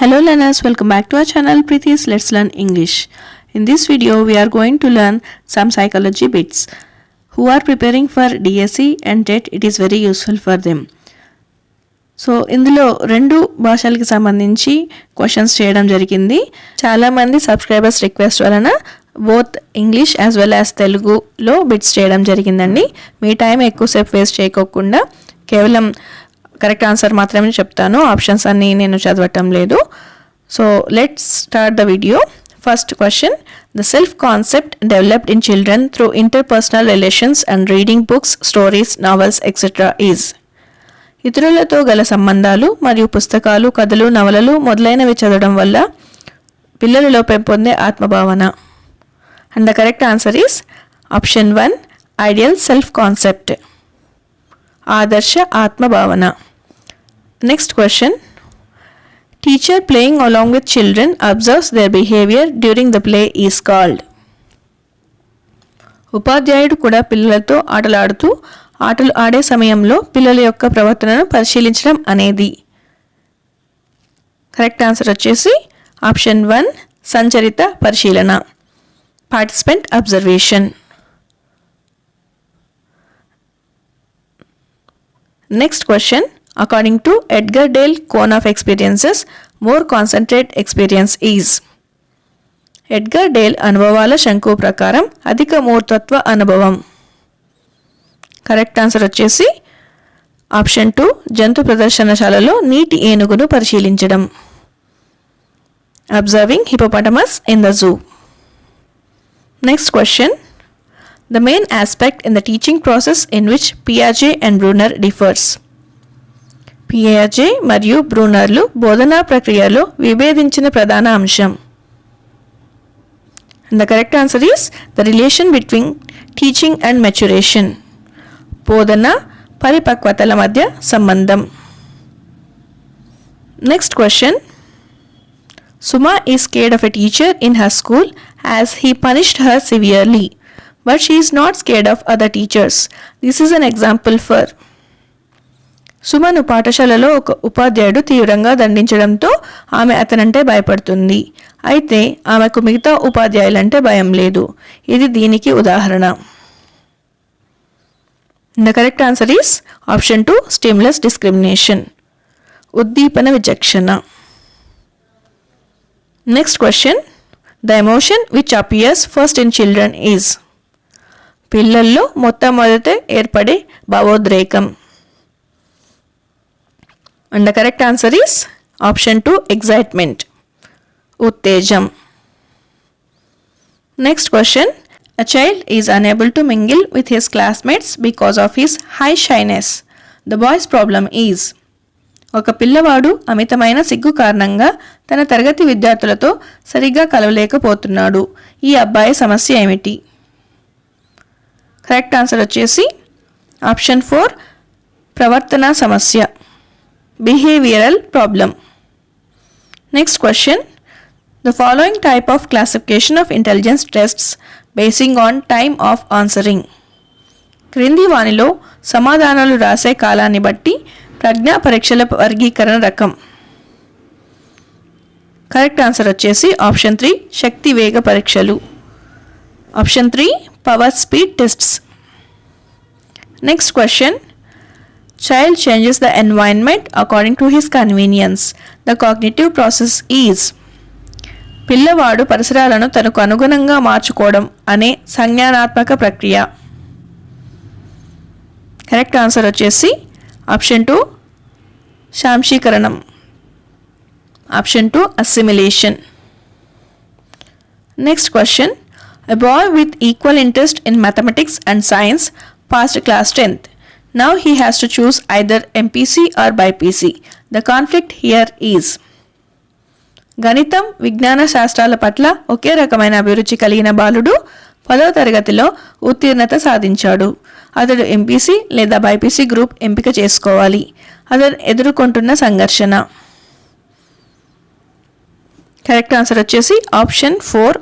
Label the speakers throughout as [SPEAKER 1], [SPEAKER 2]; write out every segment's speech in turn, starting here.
[SPEAKER 1] Hello learners, welcome back to our channel Preethi's Let's Learn English. In this video we are going to learn some psychology bits. Who are preparing for DSE and TET, it is very useful for them. So ఇందులో రెండు భాషలకు సంబంధించి questions చేయడం జరిగింది. చాలామంది subscribers request వలన both English as well as తెలుగులో bits చేయడం జరిగిందండి. మీ టైం ఎక్కువసేపు వేస్ట్ చేయకోకుండా కేవలం కరెక్ట్ ఆన్సర్ మాత్రమే చెప్తాను, ఆప్షన్స్ అన్నీ నేను చదవటం లేదు. So let's start the video. First question, the self concept developed in children through interpersonal relations and reading books, stories, novels etcetera is. ఇతరులతో గల సంబంధాలు మరియు పుస్తకాలు, కథలు, నవలలు మొదలైనవి చదవడం వల్ల పిల్లలలో పెంపొందే ఆత్మభావన. And the correct answer is option 1, ideal self concept, ఆదర్శ ఆత్మభావన. Next question, teacher playing along with children observes their behaviour during the play is called. ఉపాధ్యాయుడు కూడా పిల్లలతో ఆటలు ఆడే సమయంలో పిల్లల యొక్క ప్రవర్తనను పరిశీలించడం అనేది. కరెక్ట్ ఆన్సర్ వచ్చేసి ఆప్షన్ 1, సంచరిత పరిశీలన, participant observation. Next question, according to Edgar Dale cone of experiences, more concentrated experience is. Edgar Dale అనుభవాల శంకు ప్రకారం అధిక మూర్తత్వ అనుభవం. కరెక్ట్ ఆన్సర్ వచ్చేసి ఆప్షన్ 2, జంతు ప్రదర్శనశాలలో నీటి ఏనుగును పరిశీలించడం, observing hippopotamus in the zoo. Next question, the main aspect in the teaching process in which Piaget and Brunner differs. Piaget మరియు బ్రూనర్లు బోధనా ప్రక్రియలో విభేదించిన ప్రధాన అంశం. And the correct answer is the relation between teaching and maturation. బోధన పరిపక్వతల మధ్య సంబంధం. Next question, Suma is scared of a teacher in her school as he punished her severely. But she is not scared of other teachers. This is an example for. సుమను పాఠశాలలో ఒక ఉపాధ్యాయుడు తీవ్రంగా దండించడంతో ఆమె అతనంటే భయపడుతుంది. అయితే ఆమెకు మిగతా ఉపాధ్యాయులంటే భయం లేదు. ఇది దీనికి ఉదాహరణ. The correct answer is option 2, stimulus discrimination, ఉద్దీపన విచక్షణ. Next question, the emotion which appears first in children is. పిల్లల్లో మొట్టమొదట ఏర్పడే భావోద్రేకం. And the correct answer is option 2, excitement, ఉత్తేజం. Next question, a child is unable to mingle with his classmates because of his high shyness. The boy's problem is. ఒక పిల్లవాడు అమితమైన సిగ్గు కారణంగా తన తరగతి విద్యార్థులతో సరిగ్గా కలవలేకపోతున్నాడు. ఈ అబ్బాయి సమస్య ఏమిటి? కరెక్ట్ ఆన్సర్ వచ్చేసి ఆప్షన్ 4, ప్రవర్తన సమస్య, behavioural problem. Next question, the following type of classification of intelligence tests basing on time of answering. క్రింది వానిలో సమాధానాలు రాసే కాలాన్ని బట్టి ప్రజ్ఞా పరీక్షల వర్గీకరణ రకం. కరెక్ట్ ఆన్సర్ వచ్చేసి ఆప్షన్ 3, శక్తి వేగ పరీక్షలు, option 3, power speed tests. Next question, child changes the environment according to his convenience. The cognitive process is. పిల్లవాడు పరిసరాలను తనకు అనుగుణంగా మార్చుకోవడం అనే సంజ్ఞానాత్మక ప్రక్రియ. కరెక్ట్ ఆన్సర్ వచ్చేసి ఆప్షన్ 2, శాంశీకరణం, option 2, assimilation. Next question, a boy with equal interest in mathematics and science passed class 10th. Now he has to choose either MPC or BPC. The conflict here is. గణితం, విజ్ఞాన శాస్త్రాల పట్ల ఒకే రకమైన అభిరుచి కలిగిన బాలుడు 10వ తరగతిలో ఉత్తీర్ణత సాధించాడు. అతడు ఎంపీసీ లేదా బైపీసీ గ్రూప్ ఎంపిక చేసుకోవాలి. అతడు ఎదుర్కొంటున్న సంఘర్షణ. కరెక్ట్ ఆన్సర్ వచ్చేసి option 4,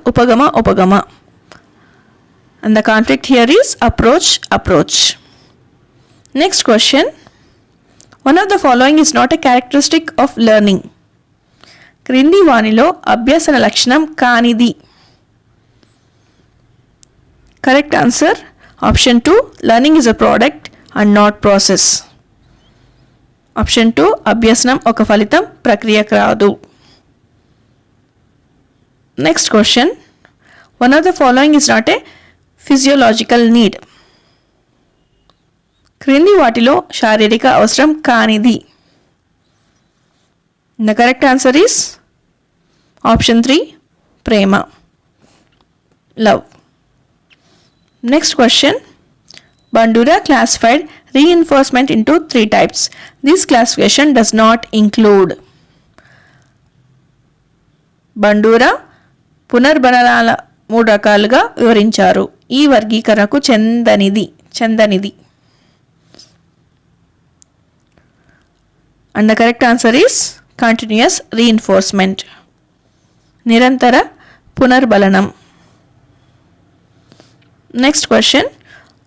[SPEAKER 1] ఉపగమ. And the conflict here is approach. Next question, one of the following is not a characteristic of learning. క్రింది వానిలో అభ్యసన లక్షణం కానిది. Correct answer option 2, learning is a product and not process. Option 2, అభ్యసనం ఒక ఫలితం, ప్రక్రియ కాదు. Next question, one of the following is not a physiological need. క్రింది వాటిలో శారీరక అవసరం కానిది. The correct answer is option 3, Prema, love. Next question, Bandura classified reinforcement into 3 types. This classification does not include. Bandura పునర్బలనాల 3 రకాలుగా వివరించారు. ఈ వర్గీకరణకు చెందనిది. And the correct answer is continuous reinforcement. నిరంతర పునర్బలనం. Next question,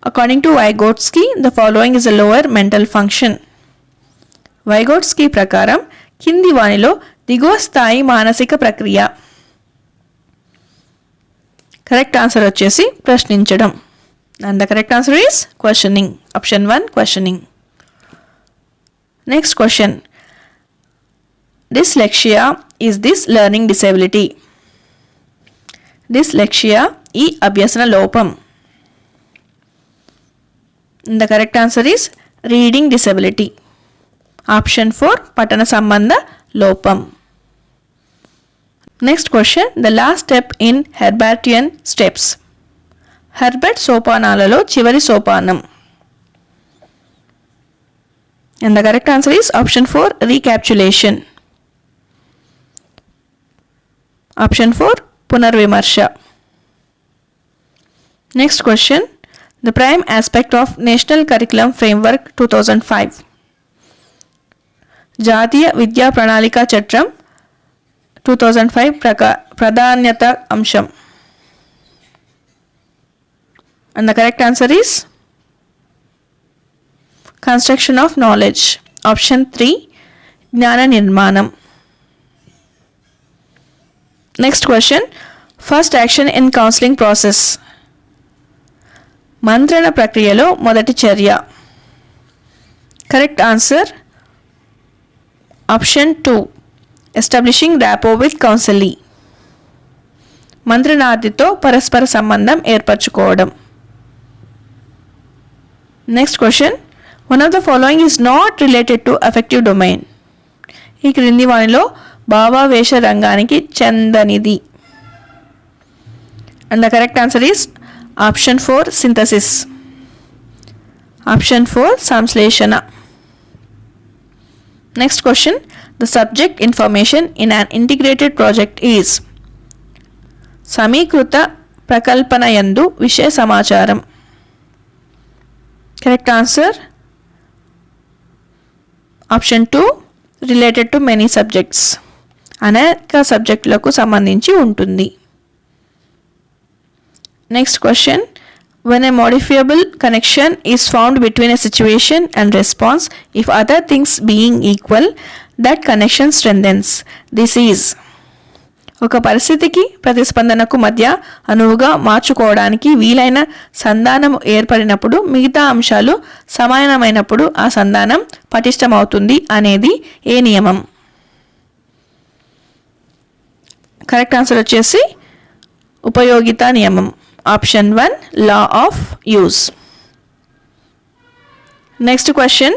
[SPEAKER 1] according to Vygotsky, the following is a lower mental function. Vygotsky ప్రకారం కింది వానిలో దిగువ స్థాయి మానసిక ప్రక్రియ. కరెక్ట్ ఆన్సర్ వచ్చేసి ప్రశ్నించడం. And the correct answer is questioning. Option 1, questioning. Next question, dyslexia is this learning disability. dyslexia ఈ అభ్యసన లోపం. The correct answer is reading disability. Option 4, పఠన సంబంధ లోపం. Next question, the last step in Herbartian steps. Herbart సోపానాలలో చివరి సోపానం. And the correct answer is option 4, recapitulation. Option 4, పునర్విమర్శ. Next question, the prime aspect of National Curriculum Framework 2005. జాతీయ విద్యా ప్రణాళిక చట్టం 2005 ప్రాధాన్యత అంశం. And the correct answer is construction of knowledge. Option 3, జ్ఞాన నిర్మాణం. Next question, first action in counseling process. మంత్రణ ప్రక్రియలో మొదటి చర్య. Correct answer option 2, establishing rapport with counselee. మంత్రణార్థితో పరస్పర సంబంధం ఏర్పరచుకోవడం. Next question, one of the following is not related to affective domain. ఈ క్రింది వానిలో భావావేశ రంగానికి చెందనిది. And the correct answer is option 4, synthesis. Option 4, సంశ్లేషణ. Next question, the subject information in an integrated project is. సమీకృత ప్రకల్పన యందు విషయ సమాచారం. Correct answer option 2, related to many subjects. అనేక సబ్జెక్టులకు సంబంధించి ఉంటుంది. Next question, when a modifiable connection is found between a situation and response, if other things being equal, that connection strengthens. This is. ఒక పరిస్థితికి ప్రతిస్పందనకు మధ్య అనువుగా మార్చుకోవడానికి వీలైన సంధానం ఏర్పడినప్పుడు మిగతా అంశాలు సమానమైనప్పుడు ఆ సంధానం పటిష్టమవుతుంది అనేది ఏ నియమం. కరెక్ట్ ఆన్సర్ వచ్చేసి ఉపయోగిత నియమం. Option 1, law of use. Next question,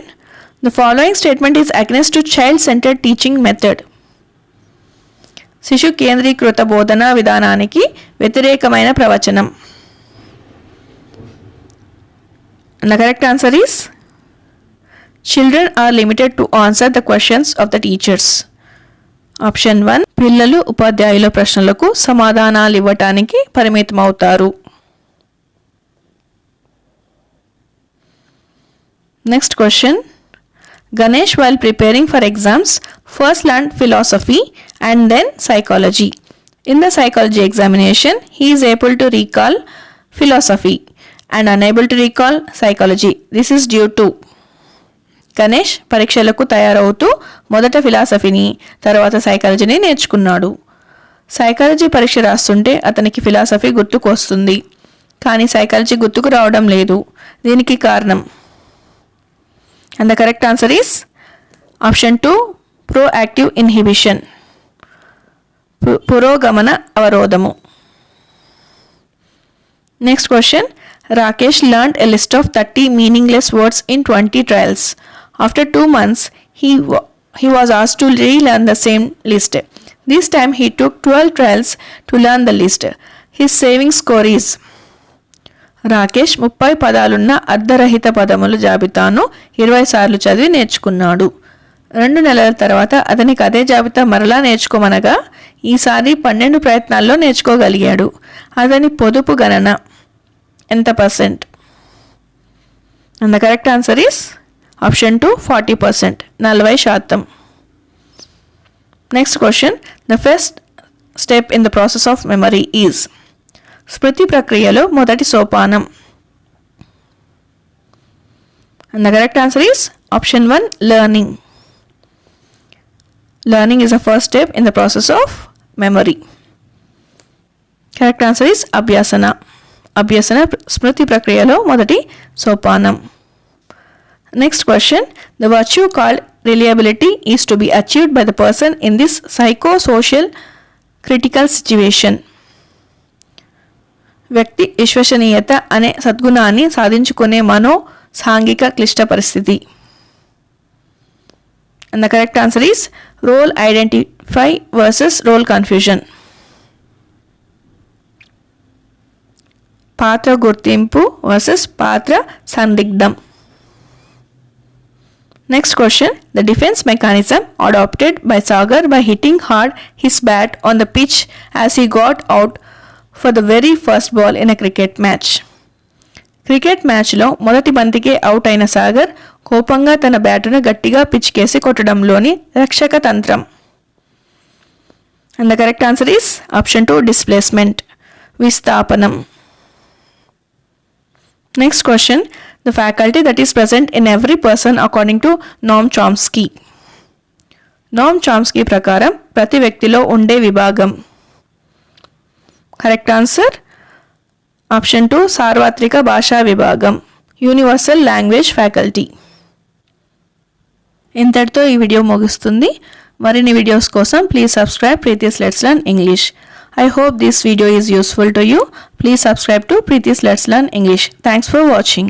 [SPEAKER 1] the following statement is against to child centred teaching method. శిశు కేంద్రీకృత బోధనా విధానానికి వ్యతిరేకమైన ప్రవచనం. The correct answer is children are limited to answer the questions of the teachers. Option 1, పిల్లలు ఉపాధ్యాయుల ప్రశ్నలకు సమాధానాలు ఇవ్వటానికి పరిమితమవుతారు. Next question, Ganesh, while preparing for exams, first learned philosophy and then psychology. In the psychology examination, he is able to recall philosophy and unable to recall psychology. This is due to. Ganesh పరీక్షలకు తయారవుతూ మొదట ఫిలాసఫీని తర్వాత సైకాలజీని నేర్చుకున్నాడు. Psychology పరీక్ష రాస్తుంటే అతనికి philosophy గుర్తుకు వస్తుంది, కానీ సైకాలజీ గుర్తుకు రావడం లేదు. దీనికి కారణం? And the correct answer is option 2, proactive inhibition, పురోగమన అవరోధము. Next question. Rakesh learned a list of 30 meaningless words in 20 trials. After 2 months, he was asked to relearn the same list. This time he took 12 trials to learn the list. His saving score is. Rakesh 30 పదాలున్న అర్ధరహిత పదముల జాబితాను 20 సార్లు చదివి నేర్చుకున్నాడు. 2 నెలల తర్వాత అతనికి అదే జాబితా మరలా నేర్చుకోమనగా ఈసారి 12 ప్రయత్నాల్లో నేర్చుకోగలిగాడు. అతని పొదుపు గణన ఎంత percent? And the correct answer is option 2, 40%, 40%. Next question. The first step in the process of memory is. స్మృతి ప్రక్రియలో మొదటి సోపానం. And the correct answer is option 1, learning. Learning is the first step in the process of memory. Correct answer is abhyasana. Abhyasana smriti prakriyalo modati sopanam. Next question. The virtue called reliability is to be achieved by the person in this psychosocial critical situation. వ్యక్తి విశ్వసనీయత అనే సద్గుణాన్ని సాధించుకునే మనో సాంఘిక క్లిష్ట పరిస్థితి. And the correct answer is role identify versus role confusion. పాత్ర గుర్తింపు versus పాత్ర సందిగ్ధం. Next question. The defense mechanism adopted by Sagar by hitting hard his bat on the pitch as he got out for the very first ball in a cricket match. Cricket మ్యాచ్లో మొదటి బంతికే out అయిన సాగర్ కోపంగా తన బ్యాటును గట్టిగా pitch కేసి కొట్టడంలోని రక్షక తంత్రం. And the correct answer is option 2, displacement, విస్థాపనం. Next question. The faculty that is present in every person according to Noam Chomsky. Noam Chomsky ప్రకారం ప్రతి వ్యక్తిలో ఉండే విభాగం. కరెక్ట్ ఆన్సర్ ఆప్షన్ 2, సార్వత్రిక భాషా విభాగం, యూనివర్సల్ లాంగ్వేజ్ ఫ్యాకల్టీ. ఇంతటితో ఈ వీడియో ముగుస్తుంది. మరిన్ని వీడియోస్ కోసం please subscribe Preethi's let's learn English. I hope this video is useful to you. Please subscribe to Preethi's Let's Learn English. Thanks for watching.